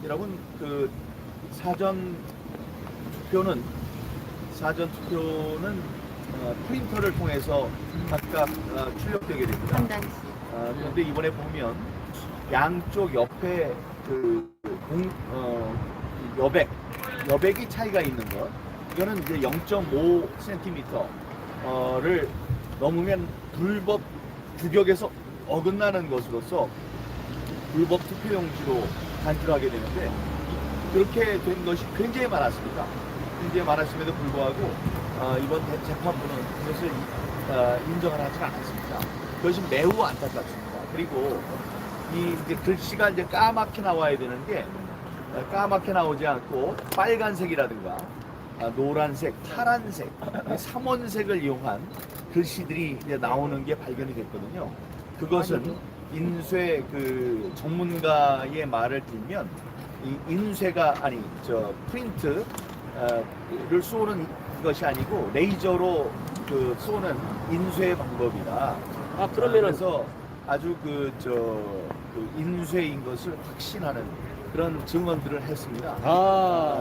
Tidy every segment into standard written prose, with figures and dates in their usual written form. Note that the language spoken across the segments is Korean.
여러분 그 사전 투표는 프린터를 통해서 각각 출력되게 됩니다. 판단시. 그런데 이번에 보면 양쪽 옆에 여백이 차이가 있는 것, 이거는 이제 0.5cm를 넘으면 불법 규격에서 어긋나는 것으로서 불법 투표용지로 간주하게 되는데, 그렇게 된 것이 굉장히 많았습니다. 굉장히 많았음에도 불구하고 이번 재판부는 그것을 인정을 하지 않았습니다. 그것이 매우 안타깝습니다. 그리고 이 이제 글씨가 이제 까맣게 나와야 되는 게 까맣게 나오지 않고 빨간색이라든가 노란색, 파란색, 삼원색을 이용한 글씨들이 이제 나오는 게 발견이 됐거든요. 그것은 인쇄 그 전문가의 말을 들면 이 인쇄가 프린트를 쏘는 것이 아니고 레이저로 쏘는 인쇄 방법이다. 그래서 아주 그 인쇄인 것을 확신하는 그런 증언들을 했습니다.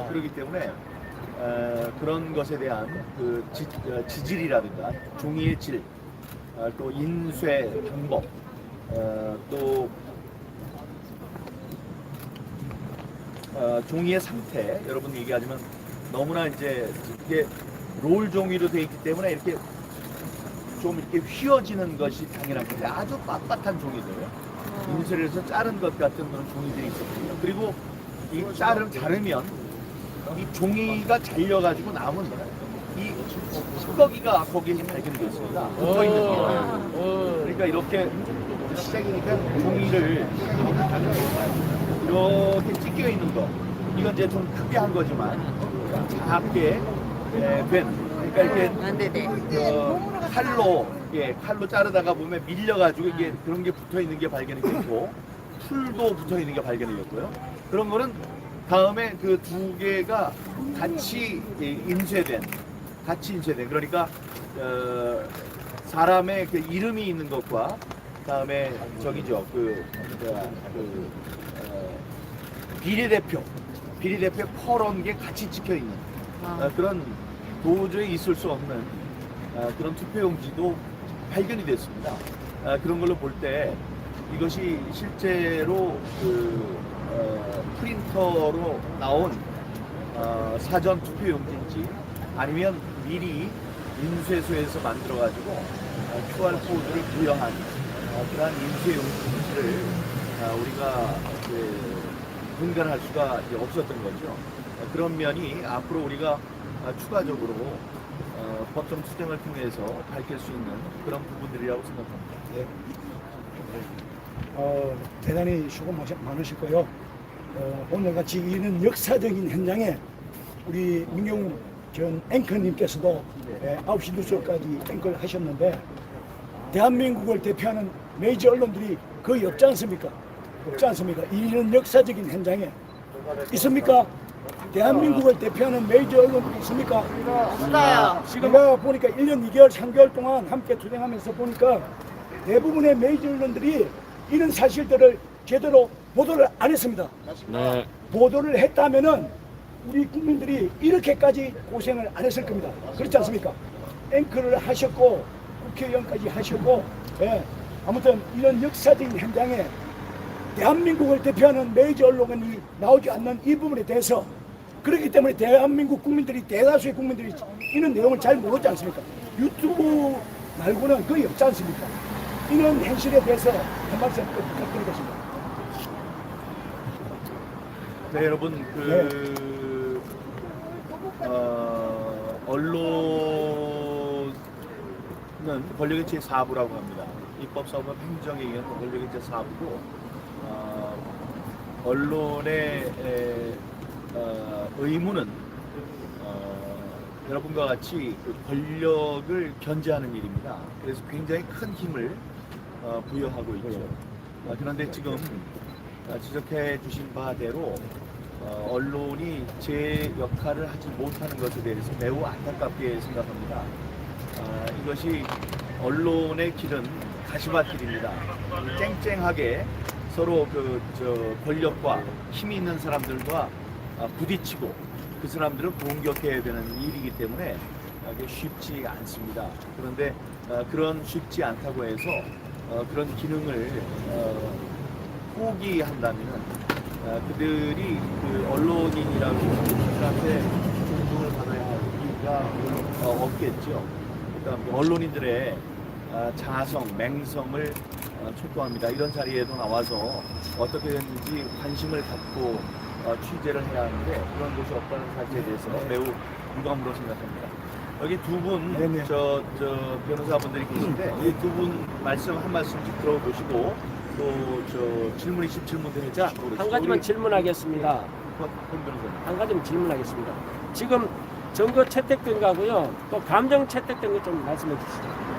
그렇기 때문에 그런 것에 대한 그 지질이라든가 종이의 질, 또 인쇄 방법, 또 종이의 상태, 여러분 얘기하지만 너무나 이제 이게 롤 종이로 되어 있기 때문에 이렇게 좀 이렇게 휘어지는 것이 당연한데 아주 빳빳한 종이들, 인쇄를 해서 자른 것 같은 그런 종이들이 있었거든요. 그리고 이 자르면 이 종이가 잘려가지고 남은 이 찌꺼기가 거기에 발견됐습니다. 붙어 있는 거. 그러니까 이렇게 시작이니까 종이를 이렇게 찢겨 있는 거. 이건 이제 좀 크게 한 거지만 작게 그러니까 이렇게 칼로 자르다가 보면 밀려가지고 이게 그런 게 붙어 있는 게 발견이 됐고, 풀도 붙어 있는 게 발견이 됐고요. 그런 거는 다음에 그 두 개가 같이 인쇄된, 그러니까 사람의 그 이름이 있는 것과 다음에 비례대표 퍼런 게 같이 찍혀 있는 그런 도저히 있을 수 없는 그런 투표용지도 발견이 됐습니다. 그런 걸로 볼 때 이것이 실제로 프린터로 나온 사전 투표용지인지 아니면 미리 인쇄소에서 만들어가지고 QR코드를 부여한 그러한 인쇄용지를 우리가 분간할 수가 없었던 거죠. 그런 면이 앞으로 우리가 추가적으로 법정 투쟁을 통해서 밝힐 수 있는 그런 부분들이라고 생각합니다. 네. 대단히 수고 많으시고요. 오늘같이 이런 역사적인 현장에 우리 민경 전 앵커님께서도 9시 뉴스까지 앵커를 하셨는데, 대한민국을 대표하는 메이저 언론들이 거의 없지 않습니까? 이런 역사적인 현장에 있습니까? 대한민국을 대표하는 메이저 언론들이 있습니까? 없어요. 제가 보니까 1년 2개월, 3개월 동안 함께 투쟁하면서 보니까 대부분의 메이저 언론들이 이런 사실들을 제대로 보도를 안 했습니다. 네. 보도를 했다면은 우리 국민들이 이렇게까지 고생을 안 했을 겁니다. 그렇지 않습니까? 앵커를 하셨고 국회의원까지 하셨고, 아무튼 이런 역사적인 현장에 대한민국을 대표하는 메이저 언론이 나오지 않는 이 부분에 대해서, 그렇기 때문에 대한민국 국민들이, 대다수의 국민들이 이런 내용을 잘 모르지 않습니까? 유튜브 말고는 거의 없지 않습니까? 이런 현실에 대해서 한 말씀 부탁드리겠습니다. 네, 여러분, 언론은 권력의 제4부라고 합니다. 입법사법 행정에 의한 권력의 제4부고, 언론의 의무는 여러분과 같이 그 권력을 견제하는 일입니다. 그래서 굉장히 큰 힘을 부여하고 있죠. 그런데 지금 지적해 주신 바대로 언론이 제 역할을 하지 못하는 것에 대해서 매우 안타깝게 생각합니다. 이것이 언론의 길은 가시밭길입니다. 쨍쨍하게 서로 권력과 힘이 있는 사람들과 부딪히고 그 사람들을 공격해야 되는 일이기 때문에 이게 쉽지 않습니다. 그런데 그런 쉽지 않다고 해서 그런 기능을 포기한다면 그들이 그 언론인이라고 그들한테 존중을 받아야 할 이유가 없겠죠. 그러니까 언론인들의 자성, 맹성을 촉구합니다. 이런 자리에도 나와서 어떻게든지 관심을 갖고 취재를 해야 하는데 그런 곳이 없다는 사실에 대해서 매우 유감으로 생각합니다. 여기 두 분, 네네. 변호사분들이 계신데 이 두 분 말씀 한 말씀씩 들어보시고 또 질문 있으면 질문도 해자. 한 가지만 질문하겠습니다. 권 변호사님. 한 가지만 질문하겠습니다. 지금 증거 채택된 거고요. 또 감정 채택된 거 좀 말씀해 주시죠.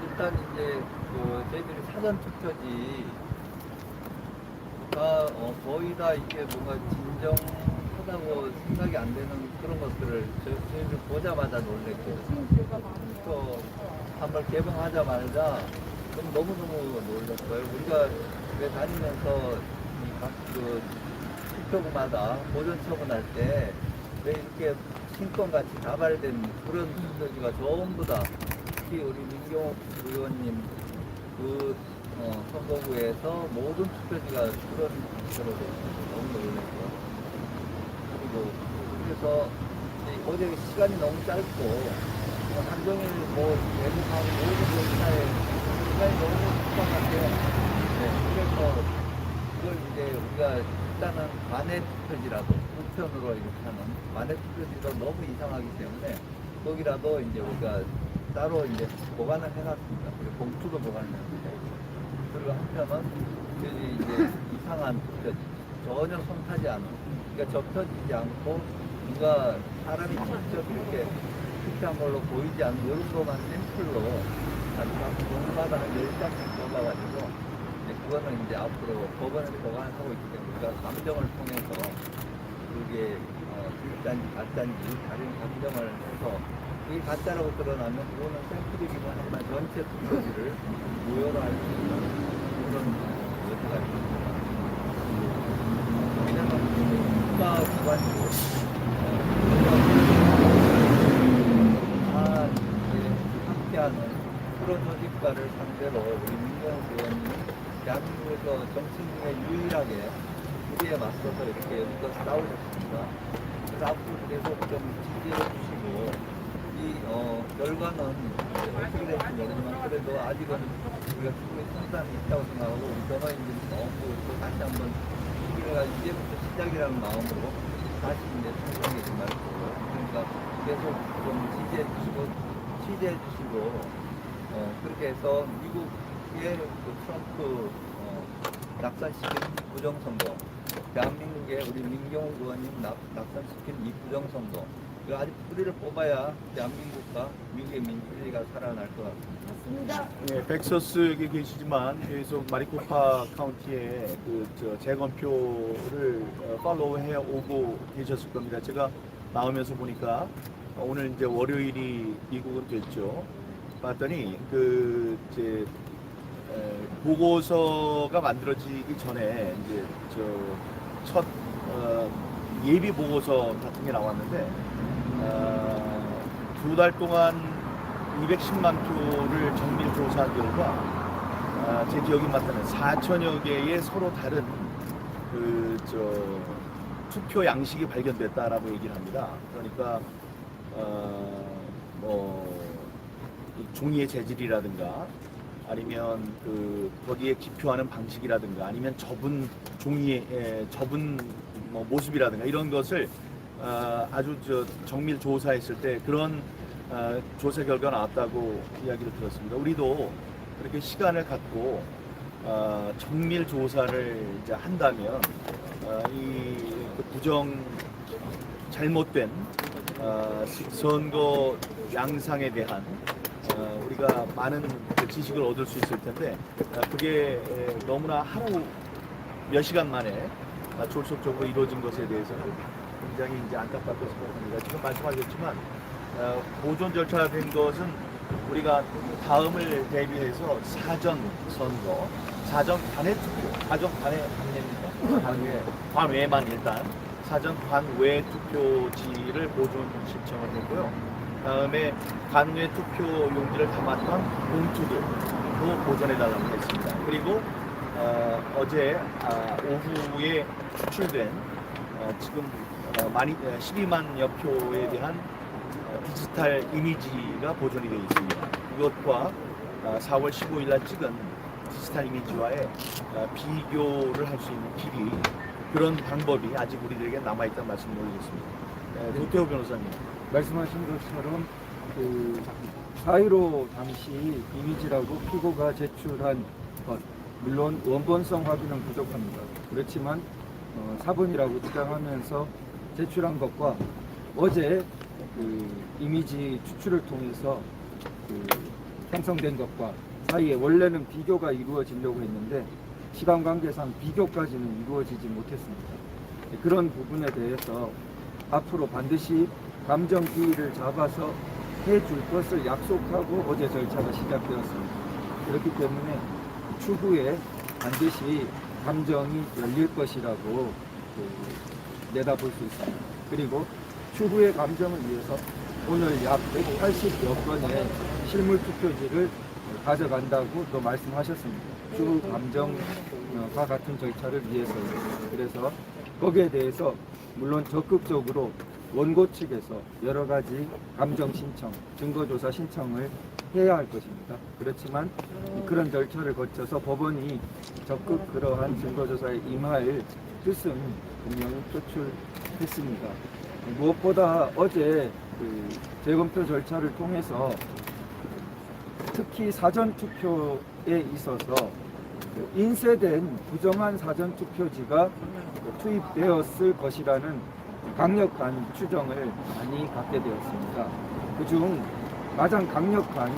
일단 이제 저희들이 사전 투표지가 거의 다 이게 뭔가 진정하다고 생각이 안 되는 그런 것들을 저희들 보자마자 놀랬고 투표 한번 개봉하자마자 너무너무 놀랐어요. 우리가 왜 다니면서 각 투표구마다 보존 처분할 때 왜 이렇게 신권같이 다발된 그런 투표지가 전부 다 특히 우리 민경욱 의원님 선거구에서 모든 투표지가 그런 투표로 너무 놀랐고 그리고 그래서 어제 시간이 너무 짧고 하루 종일 외국하고 모든 역사에 시간이 너무 급한데 그래서 그걸 이제 우리가 일단은 관외 투표지라도 우편으로 이렇게 하는 관외 투표지도 너무 이상하기 때문에 거기라도 이제 우리가 따로 이제 보관을 해놨습니다. 그리고 봉투도 보관을 했는데 그리고 한편은 이제 이상한 투표지 전혀 손타지 않은 그러니까 접혀지지 않고 누가 사람이 직접 이렇게 투표한 걸로 보이지 않는 이런 것만 샘플로 동마다 한 10장씩 뽑아가지고 그거는 이제 앞으로 법원에서 보관을 하고 있기 때문에 우리가 감정을 통해서 그게 진짜인지 가짜인지 다른 감정을 해서 그게 가짜라고 드러나면 그거는 샘플이기는 하지만 전체 투표지를 무효로 할 수 있는 그런 여지가 있습니다. 왜냐하면 국가기관이고 다 이제 함께하는 그런 조직과를 상대로 우리 민경욱 의원님 대한민국에서 정치 중에 유일하게 우리에 맞서서 이렇게 여기서 싸우셨습니다. 그래서 앞으로 계속 좀 지지해 주시고 이 결과는 어떻게 될지 모르지만 그래도 아직은 우리가 충분히 성장이 있다고 생각하고 우리 변호인들이 너무 또 다시 한번 우리가 이제부터 시작이라는 마음으로 다시 이제 성장에 좀 말고 그러니까 계속 좀 지지해 주시고 취재해 주시고 그렇게 해서 미국의 트럼프 낙선시킨 부정선거, 대한민국의 우리 민경욱 의원님 낙선시킨 이 부정선거, 아직 뿌리를 뽑아야 대한민국과 미국의 민주주의가 살아날 것 같습니다. 네, 텍사스 여기 계시지만 계속 마리코파 카운티에 재검표를 팔로우해 오고 계셨을 겁니다. 제가 나오면서 보니까 오늘 이제 월요일이 미국은 됐죠. 봤더니 보고서가 만들어지기 전에 이제 첫 예비 보고서 같은 게 나왔는데 2달 동안 210만 표를 정밀 조사한 결과 제 기억이 맞다면 4천여 개의 서로 다른 투표 양식이 발견됐다라고 얘기를 합니다. 그러니까 종이의 재질이라든가 아니면 거기에 기표하는 방식이라든가 아니면 접은 종이의 접은 모습이라든가 이런 것을 아주 정밀 조사했을 때 그런 조사 결과가 나왔다고 이야기를 들었습니다. 우리도 그렇게 시간을 갖고 정밀 조사를 이제 한다면 잘못된 선거 양상에 대한 우리가 많은 지식을 얻을 수 있을 텐데 그게 너무나 하루 몇 시간 만에 졸속적으로 이루어진 것에 대해서는 굉장히 이제 안타깝다고 생각합니다. 지금 말씀하셨지만 보존 절차된 것은 우리가 다음을 대비해서 사전 선거, 사전 관외 투표, 사전 관외만 일단 사전 관외 투표지를 보존 신청을 했고요. 다음에 관외 투표 용지를 담았던 봉투들도 보존해달라고 했습니다. 그리고 어제 오후에 추출된 지금 12만여 표에 대한 디지털 이미지가 보존이 되어 있습니다. 이것과 4월 15일 날 찍은 디지털 이미지와의 비교를 할 수 있는 길이 그런 방법이 아직 우리들에게 남아있다는 말씀을 드리겠습니다. 노태우 변호사님. 말씀하신 것처럼 그 4.15 당시 이미지라고 피고가 제출한 것, 물론 원본성 확인은 부족합니다. 그렇지만 사본이라고 주장하면서 제출한 것과 어제 그 이미지 추출을 통해서 그 생성된 것과 사이에 원래는 비교가 이루어지려고 했는데 시간 관계상 비교까지는 이루어지지 못했습니다. 그런 부분에 대해서 앞으로 반드시 감정 기일을 잡아서 해줄 것을 약속하고 어제 절차가 시작되었습니다. 그렇기 때문에 추후에 반드시 감정이 열릴 것이라고 내다볼 수 있습니다. 그리고 추후의 감정을 위해서 오늘 약 180여 건의 실물 투표지를 가져간다고 또 말씀하셨습니다. 추후 감정과 같은 절차를 위해서요. 그래서 거기에 대해서 물론 적극적으로 원고 측에서 여러 가지 감정 신청, 증거조사 신청을 해야 할 것입니다. 그렇지만 그런 절차를 거쳐서 법원이 적극 그러한 증거조사에 임할 뜻은 분명히 표출했습니다. 무엇보다 어제 그 재검표 절차를 통해서 특히 사전투표에 있어서 인쇄된 부정한 사전투표지가 투입되었을 것이라는 강력한 추정을 많이 갖게 되었습니다. 그중 가장 강력한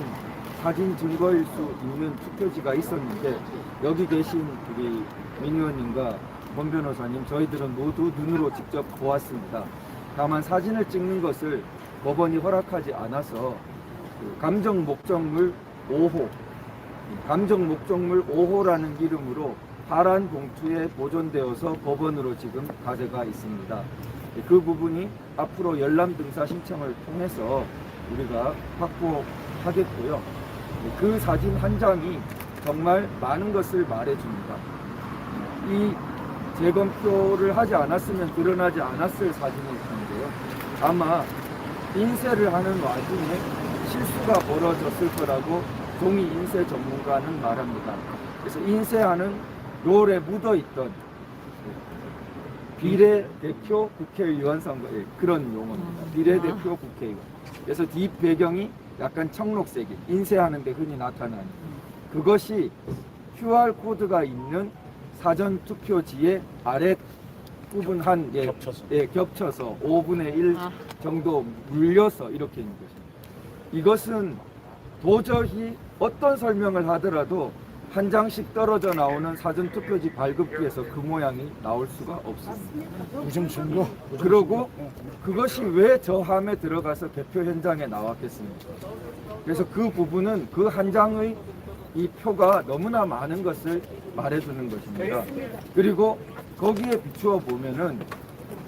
사진 증거일 수 있는 투표지가 있었는데 여기 계신 우리 민 의원님과 권 변호사님 저희들은 모두 눈으로 직접 보았습니다. 다만 사진을 찍는 것을 법원이 허락하지 않아서 그 감정 목적물 5호, 감정 목적물 5호라는 이름으로 파란 봉투에 보존되어서 법원으로 지금 가져가 있습니다. 그 부분이 앞으로 열람 등사 신청을 통해서 우리가 확보하겠고요. 그 사진 한 장이 정말 많은 것을 말해줍니다. 이 재검표를 하지 않았으면 드러나지 않았을 사진일 텐데요. 아마 인쇄를 하는 와중에 실수가 벌어졌을 거라고 종이 인쇄 전문가는 말합니다. 그래서 인쇄하는 롤에 묻어있던 비례대표 국회의원 선거에 그런 용어입니다. 비례대표 국회의원. 그래서 뒷 배경이 약간 청록색이 인쇄하는 데 흔히 나타나는 그것이 QR코드가 있는 사전투표지의 아래 부분 한 겹쳐서 5분의 1 정도 물려서 이렇게 있는 것입니다. 이것은 도저히 어떤 설명을 하더라도 한 장씩 떨어져 나오는 사전투표지 발급기에서 그 모양이 나올 수가 없습니다. 부정선거. 그러고 그것이 왜 저 함에 들어가서 개표 현장에 나왔겠습니까? 그래서 그 부분은 그 한 장의 이 표가 너무나 많은 것을 말해주는 것입니다. 그리고 거기에 비추어 보면은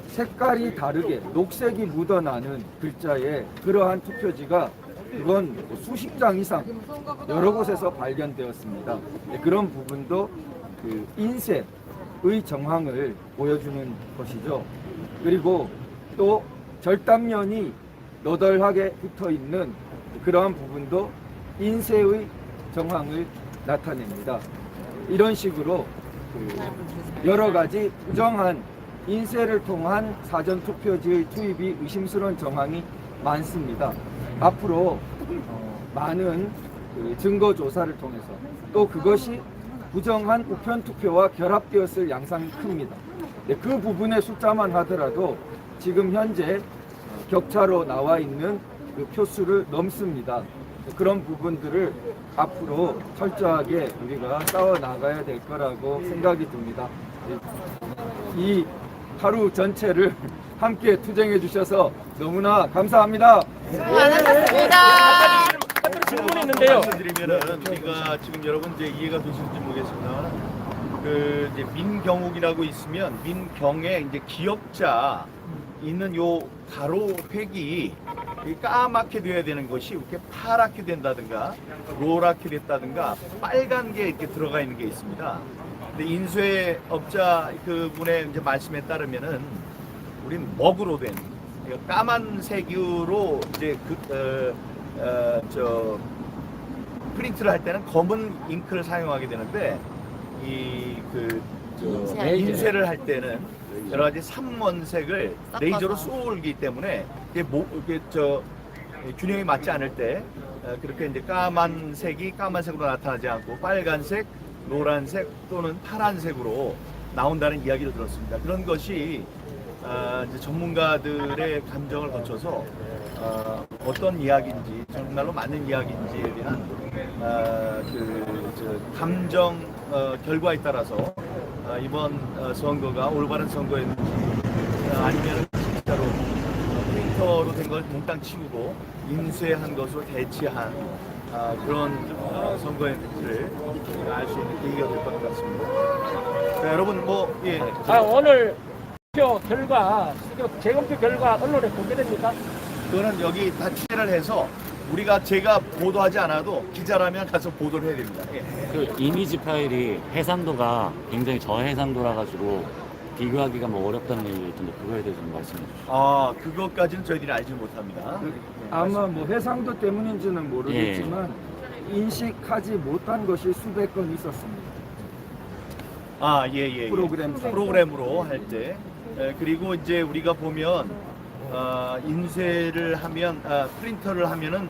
색깔이 다르게 녹색이 묻어나는 글자에 그러한 투표지가 그건 수십 장 이상 여러 곳에서 발견되었습니다. 그런 부분도 그 인쇄의 정황을 보여주는 것이죠. 그리고 또 절단면이 너덜하게 붙어 있는 그러한 부분도 인쇄의 정황을 나타냅니다. 이런 식으로 그 여러 가지 부정한 인쇄를 통한 사전투표지의 투입이 의심스러운 정황이 많습니다. 앞으로 많은 그 증거 조사를 통해서 또 그것이 부정한 우편투표와 결합되었을 양상이 큽니다. 그 부분의 숫자만 하더라도 지금 현재 격차로 나와 있는 그 표수를 넘습니다. 그런 부분들을 앞으로 철저하게 우리가 싸워 나가야 될 거라고 생각이 듭니다. 이 하루 전체를 함께 투쟁해 주셔서 너무나 감사합니다. 수고하셨습니다. 질문이 있는데요. 말씀드리면은 우리가 지금 여러분 이제 이해가 되실지 모르겠습니다만 그 이제 민경욱이라고 있으면 민경에 이제 기역자 있는 요 가로 획이 이 까맣게 되어야 되는 것이 이렇게 파랗게 된다든가 노랗게 됐다든가 빨간 게 이렇게 들어가 있는 게 있습니다. 근데 인쇄업자 그 분의 이제 말씀에 따르면은 우린 먹으로 된 까만색으로 이제 저 프린트를 할 때는 검은 잉크를 사용하게 되는데 인쇄를 할 때는 여러 가지 삼원색을 섞어서. 레이저로 쏘기 때문에 이게 균형이 맞지 않을 때 그렇게 이제 까만색이 까만색으로 나타나지 않고 빨간색, 노란색 또는 파란색으로 나온다는 이야기를 들었습니다. 그런 것이 이제 전문가들의 감정을 거쳐서 어떤 이야기인지 정말로 맞는 이야기인지에 대한 감정 결과에 따라서 이번 선거가 올바른 선거였는지 아니면 진짜로 프린터로 된 걸 몽땅 치우고 인쇄한 것으로 대체한 그런 선거였는지를 알 수 있는 계기가 될 것 같습니다. 자, 여러분 예. 오늘 투표 결과, 재검표 결과 언론에 공개됩니까? 그거는 여기 다 취재를 해서 제가 보도하지 않아도 기자라면 가서 보도를 해야 됩니다. 예. 그 이미지 파일이 해상도가 굉장히 저해상도라 가지고 비교하기가 뭐 어렵다는 얘기 있던데 그거에 대해서 좀 말씀해 주시죠. 그것까지는 저희들이 알지 못합니다. 아마 뭐 해상도 때문인지는 모르겠지만 인식하지 못한 것이 수백 건 있었습니다. 예. 프로그램 프로그램으로 할 때. 그리고 이제 우리가 보면 인쇄를 하면 프린터를 하면은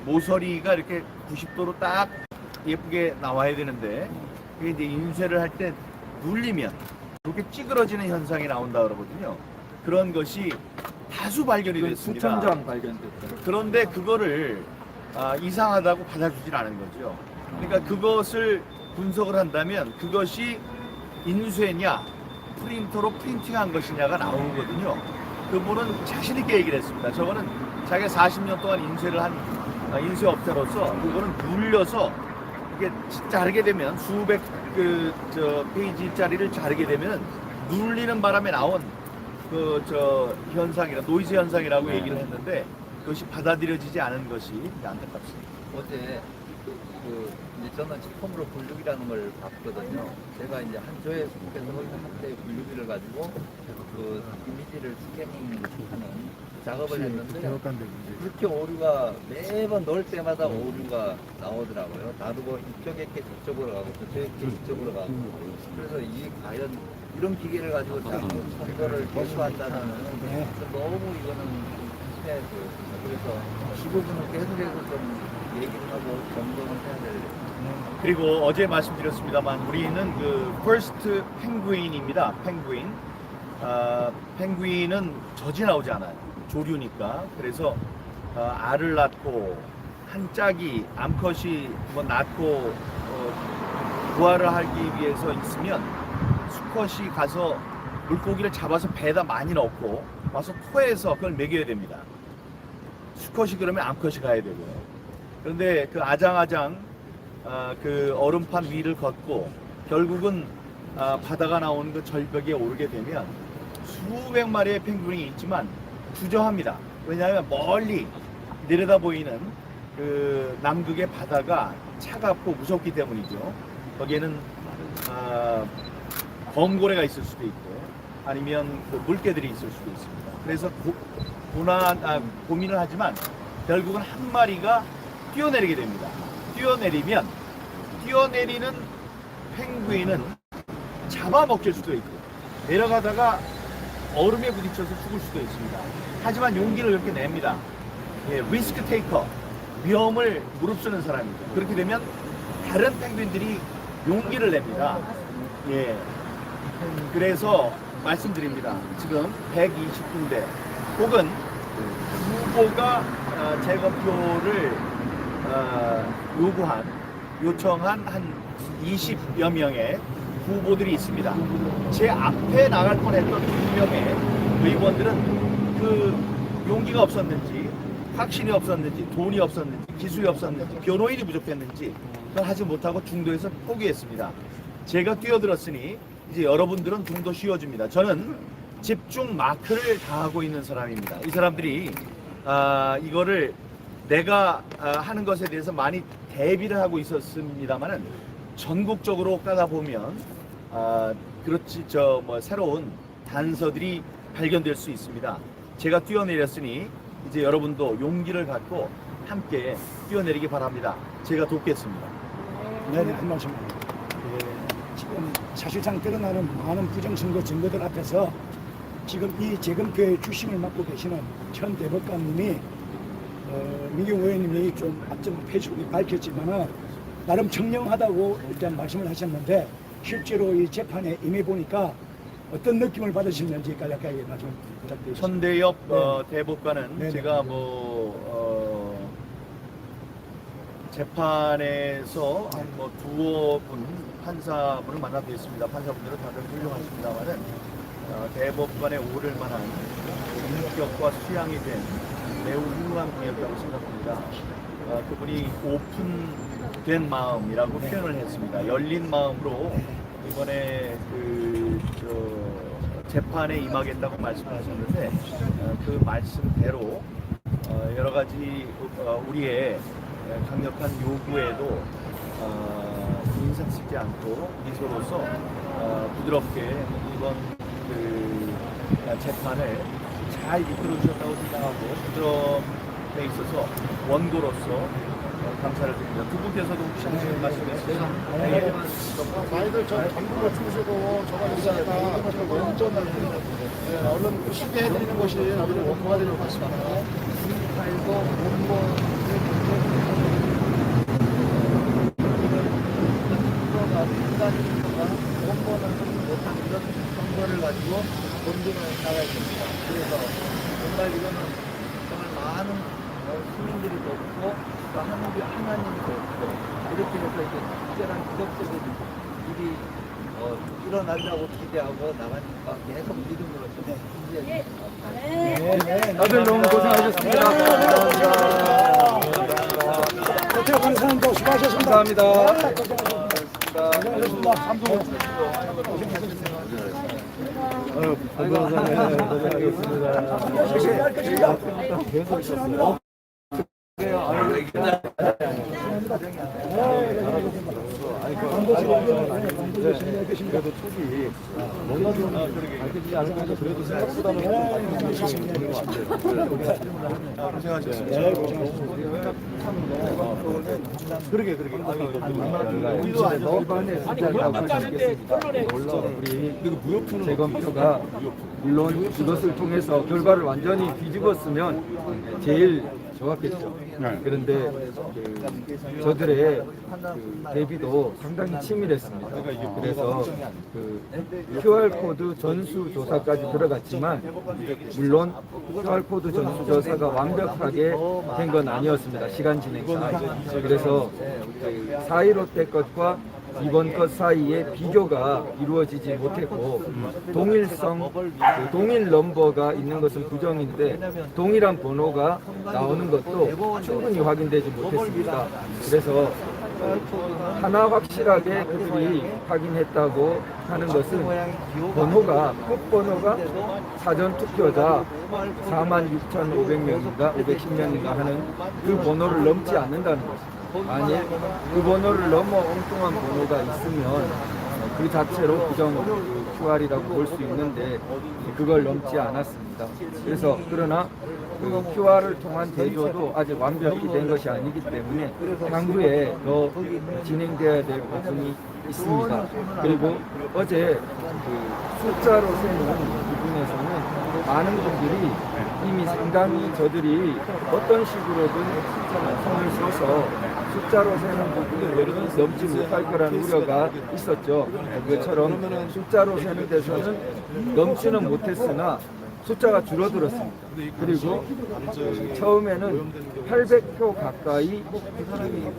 모서리가 이렇게 90도로 딱 예쁘게 나와야 되는데 그게 이제 인쇄를 할 때 눌리면 이렇게 찌그러지는 현상이 나온다 그러거든요. 그런 것이 다수 발견이 됐습니다. 수천 장 발견됐다. 그런데 그거를 이상하다고 받아주질 않은 거죠. 그러니까 그것을 분석을 한다면 그것이 인쇄냐 프린터로 프린팅한 것이냐가 나오거든요. 그분은 자신 있게 얘기를 했습니다. 저거는 자기가 40년 동안 인쇄를 한 인쇄업자로서 그거는 눌려서 이게 자르게 되면 수백 페이지짜리를 자르게 되면 눌리는 바람에 나온 현상이라 노이즈 현상이라고 얘기를 했는데 그것이 받아들여지지 않은 것이 안타깝습니다. 어제 이제 저는 처음으로 분류기라는 걸 봤거든요. 제가 이제 한 조에 속해서 한때 분류기를 가지고 그 이미지를 스캐닝하는 작업을 했는데 그렇게 오류가 매번 넣을 때마다 오류가 나오더라고요. 나도 이쪽에 게 저쪽으로 가고 저쪽에 게 이쪽으로 가고 그래서 이 과연 이런 기계를 가지고 선거를 개수한다는 너무 이거는 심해서 그래서 이 부분은 계속해서 좀 얘기를 하고 점검을 해야 될. 그리고 어제 말씀드렸습니다만 우리는 그 퍼스트 펭귄입니다. 펭귄. 펭귄은 젖이 나오지 않아요. 조류니까. 그래서 알을 낳고 한 짝이 암컷이 뭐 낳고 부화를 하기 위해서 있으면 수컷이 가서 물고기를 잡아서 배에다 많이 넣고 와서 토해서 그걸 먹여야 됩니다. 수컷이 그러면 암컷이 가야 되고요. 그런데 그 아장아장 그 얼음판 위를 걷고 결국은 바다가 나오는 그 절벽에 오르게 되면 수백 마리의 펭귄이 있지만 주저합니다. 왜냐하면 멀리 내려다 보이는 그 남극의 바다가 차갑고 무섭기 때문이죠. 거기에는 범고래가 있을 수도 있고 아니면 그 물개들이 있을 수도 있습니다. 그래서 고민을 하지만 결국은 한 마리가 뛰어내리게 됩니다. 뛰어내리는 펭귄은 잡아먹힐 수도 있고 내려가다가 얼음에 부딪혀서 죽을 수도 있습니다. 하지만 용기를 이렇게 냅니다. 리스크 테이커, 위험을 무릅쓰는 사람이죠. 그렇게 되면 다른 펭귄들이 용기를 냅니다. 그래서 말씀드립니다. 지금 120군데 혹은 후보가 재검표를 요청한 한 20여 명의 후보들이 있습니다. 제 앞에 나갈 뻔했던 2명의 의원들은 그 용기가 없었는지, 확신이 없었는지, 돈이 없었는지, 기술이 없었는지, 변호인이 부족했는지 그걸 하지 못하고 중도에서 포기했습니다. 제가 뛰어들었으니 이제 여러분들은 좀 더 쉬워집니다. 저는 집중 마크를 다하고 있는 사람입니다. 이 사람들이 이거를 내가 하는 것에 대해서 많이 대비를 하고 있었습니다만은 전국적으로 까다 보면 그렇지 새로운 단서들이 발견될 수 있습니다. 제가 뛰어내렸으니 이제 여러분도 용기를 갖고 함께 뛰어내리기 바랍니다. 제가 돕겠습니다. 네, 한 말씀. 지금 사실상 드러나는 많은 부정선거 증거들 앞에서 지금 이 재검표의 주심을 맡고 계시는 현 대법관님이 민경 의원님이 좀 앞전 페이스북에 밝혔지만은 나름 청렴하다고 일단 말씀을 하셨는데 실제로 이 재판에 임해 보니까 어떤 느낌을 받으셨는지 간략하게 말씀 부탁드립니다. 천대엽 네. 대법관은 네. 제가 재판에서 한 두어 분 판사분을 만나뵙습니다. 판사분들은 다들 훌륭하십니다만은 대법관에 오를 만한 인격과 수양이 된 매우 훌륭한 분이었다고 생각합니다. 그분이 오픈된 마음이라고 표현을 했습니다. 열린 마음으로 이번에 재판에 임하겠다고 말씀을 하셨는데 그 말씀대로 여러 가지 우리의 강력한 요구에도 인상 쓰지 않고 미소로서 부드럽게 이번 재판을 잘 이끌어 주셨다고 생각하고 부드럼에 있어서 원고로서 감사를 드립니다. 두 분께서도 혹시 하시는 말씀이 있으세요? 네. 많이들 전 전국을 주시고 저가 있으니까 원전을 얼른 쉽게 해드리는 것이 아무래도 원고가 되는 것 같습니다. 알고 원고 원고는 못한 이런 선거를 가지고 본전을 나가야 됩니다. 그래서 정말 이거는 정말 많은 시민들이 돕고 또 하나님이 돕고 이렇게 해서 이제 특별한 기적적인 일이 일어나리라고 기대하고 나가니까 계속 믿음으로 좀 네, 다들 너무 고생하셨습니다. 대법관 사장도 수고하셨습니다. 감사합니다. 고생하셨습니다. 그래도 촉이 뭔가 좀 밝혀지지 않으면서 그래도 생각보다는 고생하셨습니다. 그러게. 우리도 아니 그런 가는데 결론에 우리 재검표가 물론 이것을 통해서 결과를 완전히 뒤집었으면 제일 좋았겠죠. 그런데 저들의 대비도 상당히 치밀했습니다. 그래서 QR코드 전수 조사까지 들어갔지만 물론 QR코드 전수 조사가 완벽하게 된 건 아니었습니다. 시간 진행상. 그래서 4.15 때 것과 이번 것 사이에 비교가 이루어지지 못했고 동일성, 동일 넘버가 있는 것은 부정인데 동일한 번호가 나오는 것도 충분히 확인되지 못했습니다. 그래서 하나 확실하게 그들이 확인했다고 하는 것은 번호가 끝번호가 사전 투표자 46,500명인가 510명인가 하는 그 번호를 넘지 않는다는 것입니다. 만약 그 번호를 넘어 엉뚱한 번호가 있으면 그 자체로 부정 QR이라고 볼 수 있는데 그걸 넘지 않았습니다. 그래서 그러나 그 QR을 통한 대조도 아직 완벽히 된 것이 아니기 때문에 향후에 더 진행되어야 될 부분이 있습니다. 그리고 어제 그 숫자로 세는 부분에서는 많은 분들이 이미 상당히 저들이 어떤 식으로든 손을 써서 숫자로 세는 부분을 넘지 못할 거라는 우려가 있었죠. 그것처럼 숫자로 세는 데서는 넘지는 못했으나 숫자가 줄어들었습니다. 그리고 처음에는 800표 가까이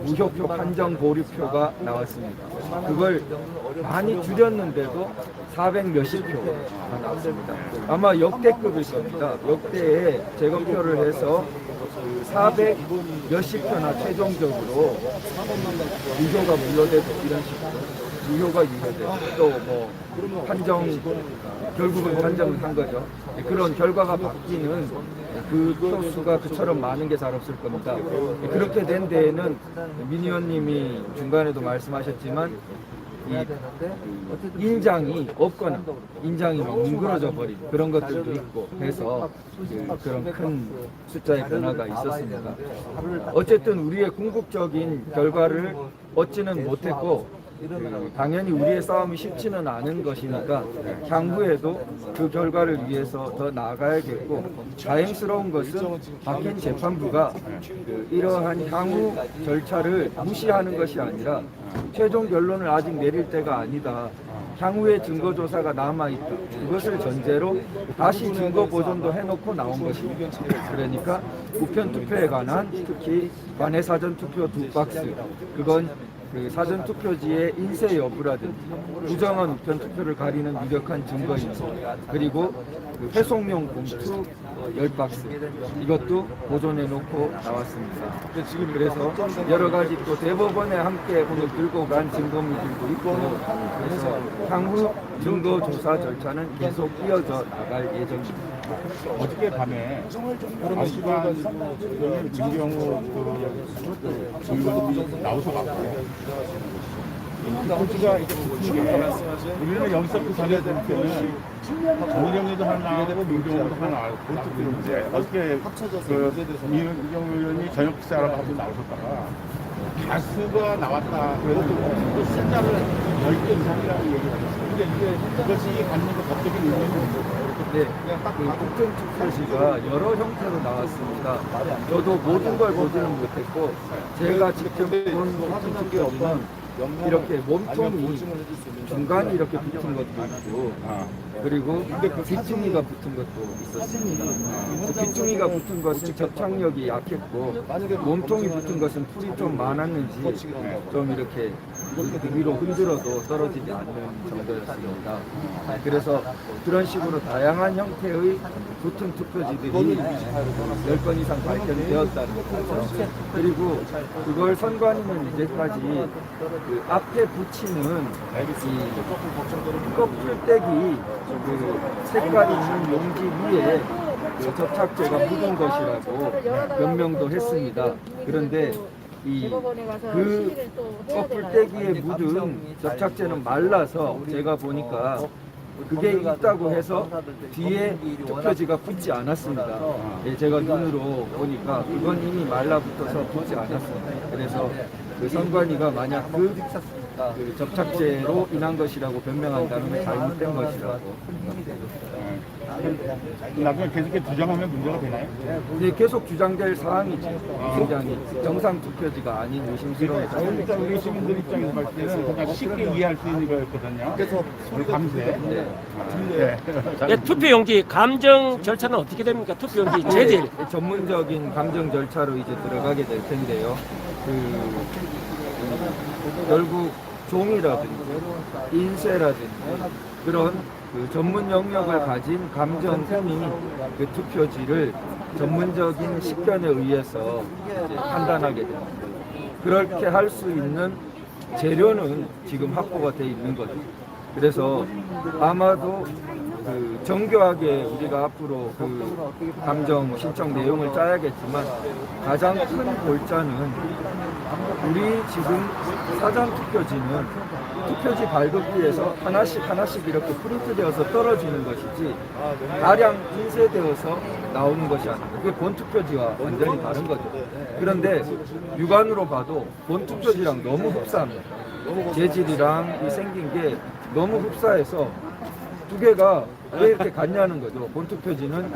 무효표, 판정 보류표가 나왔습니다. 그걸 많이 줄였는데도 400 몇십 표가 나왔습니다. 아마 역대급일 겁니다. 역대에 제거표를 해서 400 몇십 표나 최종적으로 무효가 무효되고 이런 식으로 무효가 유효되고 또 뭐 판정 결국은 판정을 한 거죠. 그런 결과가 바뀌는 그 표수가 그처럼 많은 게 잘 없을 겁니다. 그렇게 된 데에는 민 의원님이 중간에도 말씀하셨지만 이 인장이 없거나 인장이 뭉그러져 버린 그런 것들도 있고 해서 그런 큰 숫자의 변화가 있었습니다. 어쨌든 우리의 궁극적인 결과를 얻지는 못했고 당연히 우리의 싸움이 쉽지는 않은 것이니까 향후에도 그 결과를 위해서 더 나아가야겠고 다행스러운 것은 박힌 재판부가 이러한 향후 절차를 무시하는 것이 아니라 최종 결론을 아직 내릴 때가 아니다. 향후의 증거조사가 남아있다. 그것을 전제로 다시 증거 보존도 해놓고 나온 것입니다. 그러니까 우편투표에 관한 특히 관내 사전투표 2박스 그건 그 사전투표지의 인쇄 여부라든지 부정한 우편투표를 가리는 유력한 증거인지 그리고 그 회송용 봉투 10박스 이것도 보존해 놓고 나왔습니다. 그래서 여러 가지 또 대법원에 함께 오늘 들고 간 증거물들도 있고 그래서 향후 증거조사 절차는 계속 이어져 나갈 예정입니다. 어저께 밤에 아시간 민경호 그 나오셔갖고 포즈가 이렇게 붙은 게 우리는 여기서 그 전에 될 때는 정경이도 하나 나가야 되고 민경호도 하나 나가고 이제 어저께 그 민경호 의원이 저녁 식사라고 하고 나오셨다가 가수가 나왔다 그래도 그 숫자를 10개 이상이라고 얘기를 하셨어요. 근데 이게 그것이 갖는 그 법적인 의미는 네, 그 국정투표지가 여러 형태로 나왔습니다. 저도 모든 걸 보지는 못했고 제가 직접 본 국정투표지는 이렇게 몸통이 중간에 이렇게 붙은 것도 있고 그리고 빗중이가 붙은 것도 있었습니다. 그 빗중이가 붙은 것은 접착력이 약했고 몸통이 붙은 것은 풀이 좀 많았는지 좀 이렇게 위로 흔들어도 떨어지지 않는 정도였습니다. 그래서 그런 식으로 다양한 형태의 붙은 투표지들이 10건 이상 발견되었다는 거죠. 그리고 그걸 선관위는 이제까지 그 앞에 붙이는 이 껍질떼기 그 색깔이 있는 용지 위에 그 접착제가 묻은 것이라고 변명도 했습니다. 그런데 그 껍질떼기에 묻은 접착제는 말라서 제가 보니까 그게 있다고 해서 뒤에 투표지가 붙지 않았습니다. 예, 제가 눈으로 보니까 그건 이미 말라붙어서 붙지 않았습니다. 그래서 그 선관위가 만약 그 접착제로 인한 것이라고 변명한다면 잘못된 것이라고 나중에 계속 이렇게 주장하면 문제가 되나요? 네, 계속 주장될 사항이죠. 굉장히 정상 투표지가 아닌 의심스러운 사항이죠. 일단 우리 시민들 입장에서 봤을 때는 그냥 쉽게 이해할 수 있는 거였거든요. 그래서 우리 밤새. 네. 네, 투표용지 감정 절차는 어떻게 됩니까? 투표용지 재질. 네, 전문적인 감정 절차로 이제 들어가게 될 텐데요. 결국 종이라든지 인쇄라든지 그런 그 전문 영역을 가진 감정팀이 그 투표지를 전문적인 식견에 의해서 이제 판단하게 됩니다. 그렇게 할 수 있는 재료는 지금 확보가 되어 있는 거죠. 그래서 아마도 그 정교하게 우리가 앞으로 그 감정 신청 내용을 짜야겠지만 가장 큰 골자는 우리 지금 사전 투표지는 투표지 발급기에서 하나씩 이렇게 프린트되어서 떨어지는 것이지 다량 인쇄되어서 나오는 것이 아닙니다. 그게 본 투표지와 완전히 다른 거죠. 그런데 육안으로 봐도 본 투표지랑 너무 흡사합니다. 재질이랑 이 생긴 게 너무 흡사해서 두 개가 왜 이렇게 같냐는 거죠. 본 투표지는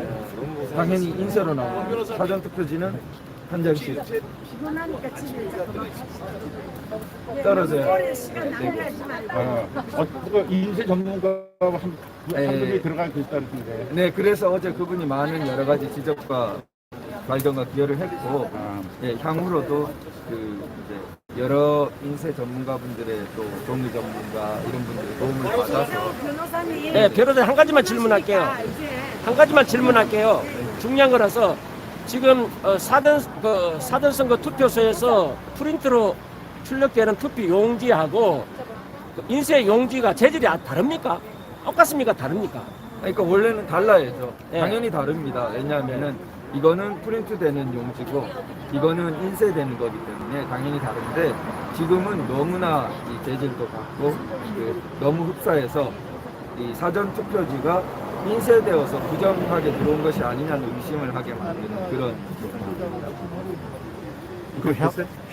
당연히 인쇄로 나오고 사전 투표지는 한 장씩 피곤하니까 집에 잠깐만 떨어져요. 오랜 시간 낭비하지 말고 그 인쇄 전문가가 한 네. 분이 들어가 계시다는데. 네, 그래서 어제 그분이 많은 여러 가지 지적과 발견과 기여를 했고, 아, 예, 향후로도 그 이제 여러 인쇄 전문가분들의 또 동의 전문가 이런 분들의 도움을 받아서 변호사님 네, 변호사님 한 가지만 질문할게요. 이제 한 가지만 질문할게요. 중요한 거라서 지금 사전 선거 투표소에서 프린트로 출력되는 투표 용지하고 그 인쇄 용지가 재질이 다릅니까? 똑같습니까? 다릅니까? 그러니까 원래는 달라야죠. 네. 당연히 다릅니다. 왜냐하면은 이거는 프린트되는 용지고 이거는 인쇄되는 거기 때문에 당연히 다른데 지금은 너무나 이 재질도 같고 너무 흡사해서 이 사전 투표지가 인쇄되어서 부정하게 들어온 것이 아니냐는 의심을 하게 만드는 그런 그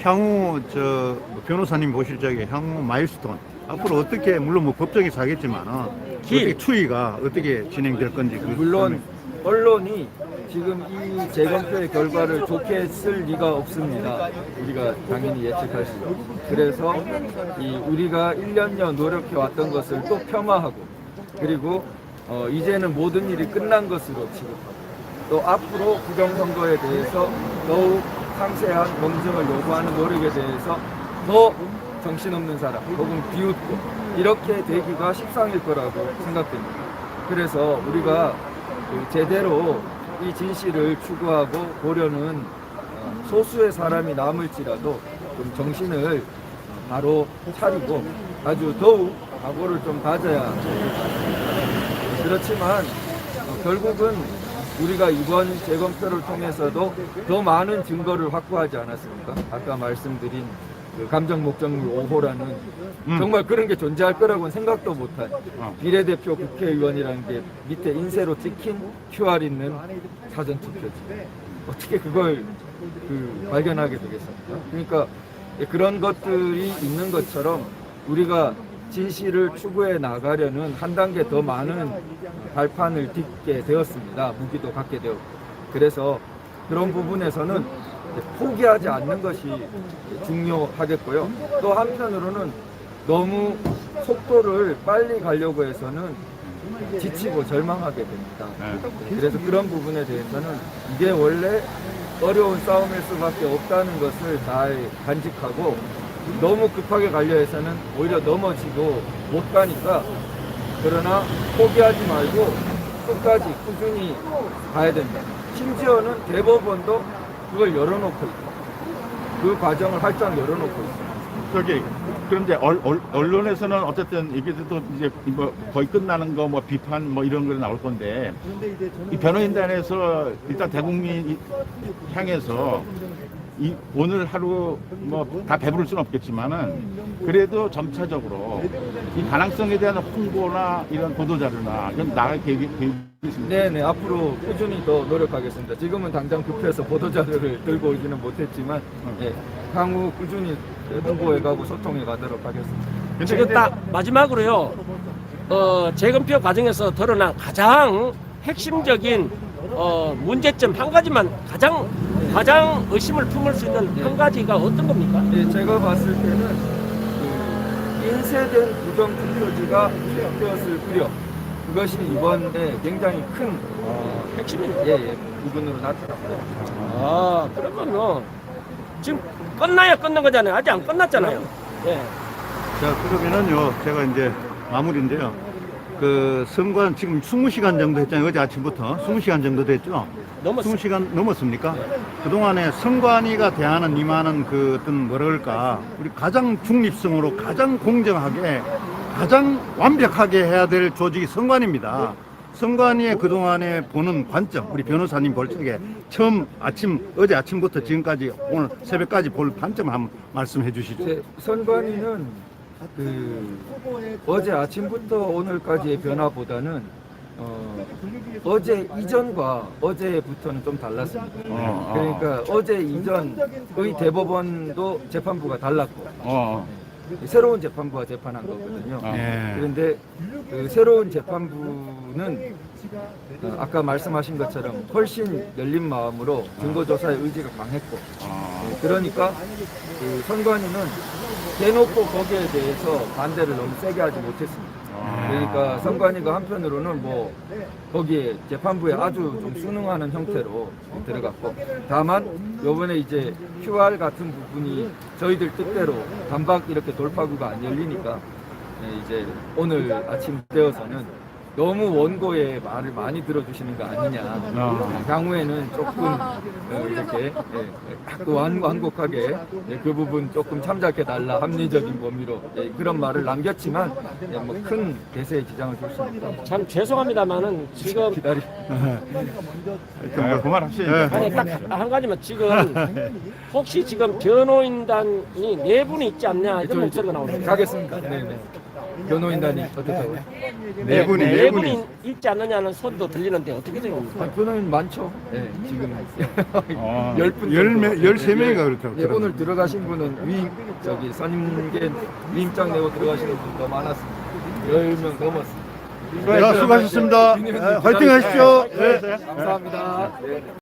향후 변호사님 보실 적에 향후 마일스톤 앞으로 어떻게 물론 뭐 법정에서 하겠지만은 어떻게 추이가 어떻게 진행될 건지 물론 언론이 지금 이 재검표의 결과를 좋게 쓸 리가 없습니다. 우리가 당연히 예측할 수 있고 그래서 우리가 1년여 노력해 왔던 것을 또 폄하하고 그리고 이제는 모든 일이 끝난 것으로 취급하고 또 앞으로 부정선거에 대해서 더욱 상세한 검증을 요구하는 노력에 대해서 더 정신없는 사람 혹은 비웃고 이렇게 되기가 십상일 거라고 생각됩니다. 그래서 우리가 제대로 이 진실을 추구하고 보려는 소수의 사람이 남을지라도 좀 정신을 바로 차리고 아주 더욱 각오를 좀 가져야 될 것 같습니다. 그렇지만 결국은 우리가 이번 재검표를 통해서도 더 많은 증거를 확보하지 않았습니까? 아까 말씀드린 그 감정 목적물 5호라는 정말 그런 게 존재할 거라고는 생각도 못한 비례대표 국회의원이라는 게 밑에 인쇄로 찍힌 QR 있는 사전 투표지. 어떻게 그걸 발견하게 되겠습니까? 그러니까 그런 것들이 있는 것처럼 우리가 진실을 추구해 나가려는 한 단계 더 많은 발판을 딛게 되었습니다. 무기도 갖게 되었고. 그래서 그런 부분에서는 포기하지 않는 것이 중요하겠고요. 또 한편으로는 너무 속도를 빨리 가려고 해서는 지치고 절망하게 됩니다. 그래서 그런 부분에 대해서는 이게 원래 어려운 싸움일 수밖에 없다는 것을 잘 간직하고 너무 급하게 가려 해서는 오히려 넘어지고 못 가니까 그러나 포기하지 말고 끝까지 꾸준히 가야 된다. 심지어는 대법원도 그걸 열어놓고 있다. 그 과정을 활짝 열어놓고 있습니다. 그런데 언론에서는 어쨌든 이게 또 이제 뭐 거의 끝나는 거 뭐 비판 뭐 이런 거 나올 건데 이 변호인단에서 일단 대국민 향해서 오늘 하루 뭐 다 배부를 수는 없겠지만은 그래도 점차적으로 이 가능성에 대한 홍보나 이런 보도 자료나 이런 나갈 계획이 있습니다. 네네 앞으로 꾸준히 더 노력하겠습니다. 지금은 당장 급해서 보도 자료를 들고 오지는 못했지만 향후 꾸준히 홍보해가고 소통해가도록 하겠습니다. 지금 딱 마지막으로요. 재검표 과정에서 드러난 가장 핵심적인 문제점 한 가지만 가장 의심을 품을 수 있는 한 가지가 어떤 겁니까? 예, 제가 봤을 때는 인쇄된 부정 투표지가 투표였을 무렵 그것이 이번에 굉장히 큰 핵심입니다. 부분으로 나타났고요. 아, 그러면은 지금 끝나야 끝난 거잖아요. 아직 안 끝났잖아요. 예. 자 그러면은요 제가 이제 마무리인데요. 그 선관 지금 20시간 정도 했잖아요. 어제 아침부터 20시간 정도 됐죠. 넘었어요. 20시간 넘었습니까? 그동안에 선관위가 대하는 임하는 그 어떤 뭐라 그럴까 우리 가장 중립성으로 가장 공정하게 가장 완벽하게 해야 될 조직이 선관위입니다. 선관위의 그동안에 보는 관점 우리 변호사님 볼 적에 어제 아침부터 지금까지 오늘 새벽까지 볼 관점 한번 말씀해 주시죠. 선관위는 어제 아침부터 오늘까지의 변화보다는 어제 이전과 어제부터는 좀 달랐습니다. 그러니까 어제 이전의 대법원도 재판부가 달랐고 새로운 재판부가 재판한 거거든요. 예. 그런데 그 새로운 재판부는 아까 말씀하신 것처럼 훨씬 열린 마음으로 증거조사의 의지가 강했고 그러니까 그 선관위는 대놓고 거기에 대해서 반대를 너무 세게 하지 못했습니다. 그러니까 선관위가 한편으로는 뭐 거기에 재판부에 아주 좀 순응하는 형태로 들어갔고 다만 요번에 이제 QR 같은 부분이 저희들 뜻대로 단박 이렇게 돌파구가 안 열리니까 이제 오늘 아침 되어서는 너무 원고의 말을 많이 들어주시는 거 아니냐. 향후에는 조금 이렇게 완곡하게 그 부분 조금 참작해달라 합리적인 범위로 그런 말을 남겼지만 뭐 큰 대세에 지장을 줄 수는 없다. 참 죄송합니다만은 지금 기다리. 그만합시다. 아니 딱 한 가지만 지금 혹시 지금 변호인단이 네 분이 있지 않냐 이런 목소리가 나오는데 가겠습니다. 네네. 변호인단이 어떻다고요? 네 분이. 네 분이 있지 않느냐는 소리도 들리는데 어떻게 생각합니까? 변호인 많죠. 네, 지금 10분 13명이가 그렇다고. 네, 오늘 들어가신 분은 저기 선임계 위임장 내고 들어가시는 분 더 많았습니다. 10명 넘었습니다. 자, 수고하셨습니다. 위원님 화이팅 하십시오. 감사합니다. 네.